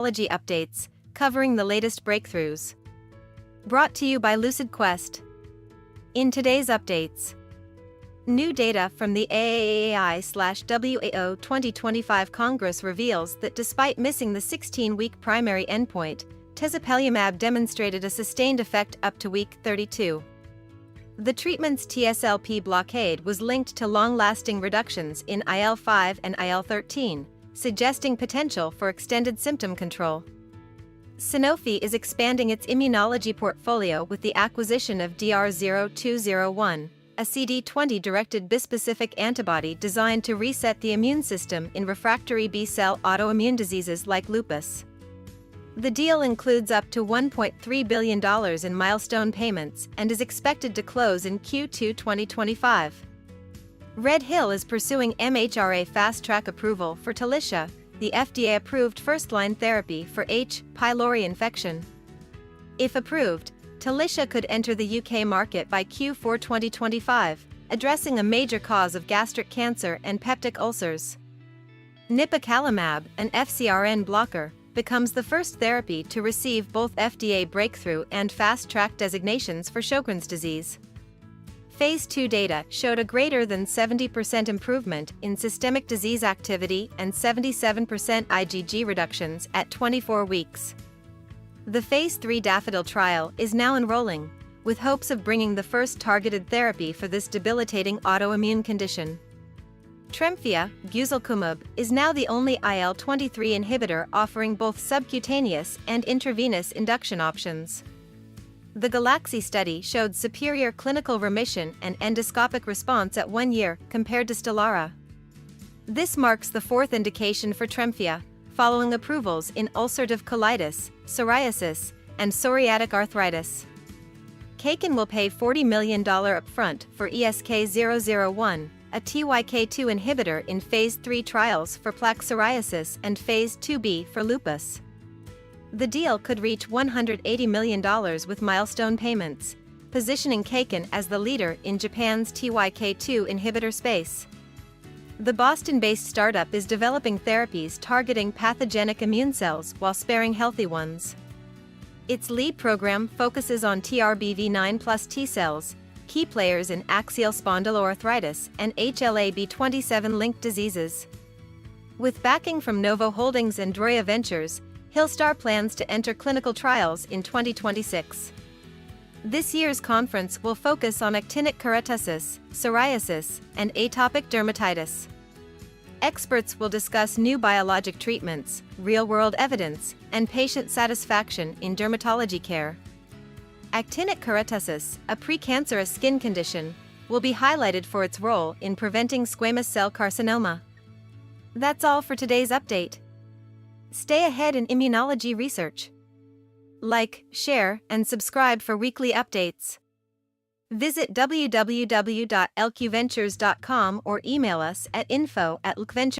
Immunology updates, covering the latest breakthroughs. Brought to you by LucidQuest. In today's updates, new data from the AAAI/WAO 2025 Congress reveals that despite missing the 16-week primary endpoint, Tezepelumab demonstrated a sustained effect up to week 32. The treatment's TSLP blockade was linked to long-lasting reductions in IL-5 and IL-13, suggesting potential for extended symptom control. Sanofi is expanding its immunology portfolio with the acquisition of DR0201, a CD20-directed bispecific antibody designed to reset the immune system in refractory B-cell autoimmune diseases like lupus. The deal includes up to $1.3 billion in milestone payments and is expected to close in Q2 2025. RedHill is pursuing MHRA fast-track approval for Talicia, the FDA-approved first-line therapy for H. pylori infection. If approved, Talicia could enter the UK market by Q4 2025, addressing a major cause of gastric cancer and peptic ulcers. Nipocalimab, an FcRn blocker, becomes the first therapy to receive both FDA breakthrough and fast-track designations for Sjögren's disease. Phase 2 data showed a greater than 70% improvement in systemic disease activity and 77% IgG reductions at 24 weeks. The Phase 3 Daffodil trial is now enrolling, with hopes of bringing the first targeted therapy for this debilitating autoimmune condition. TREMFYA, Sjögren, is now the only IL-23 inhibitor offering both subcutaneous and intravenous induction options. The Galaxy study showed superior clinical remission and endoscopic response at 1 year compared to Stelara. This marks the fourth indication for TREMFYA, following approvals in ulcerative colitis, psoriasis, and psoriatic arthritis. Sjögren will pay $40 million upfront for ESK-001, a TYK2 inhibitor in Phase 3 trials for plaque psoriasis and Phase 2b for lupus. The deal could reach $180 million with milestone payments, positioning Sjögren as the leader in Japan's TYK2 inhibitor space. The Boston-based startup is developing therapies targeting pathogenic immune cells while sparing healthy ones. Its lead program focuses on TRBV9+ T cells, key players in axial spondyloarthritis and HLA-B27-linked diseases. With backing from Novo Holdings and Droya Ventures, Hillstar plans to enter clinical trials in 2026. This year's conference will focus on actinic keratosis, psoriasis, and atopic dermatitis. Experts will discuss new biologic treatments, real-world evidence, and patient satisfaction in dermatology care. Actinic keratosis, a precancerous skin condition, will be highlighted for its role in preventing squamous cell carcinoma. That's all for today's update. Stay ahead in immunology research. Like, share, and subscribe for weekly updates. Visit www.lqventures.com or email us at info@lqventures.com.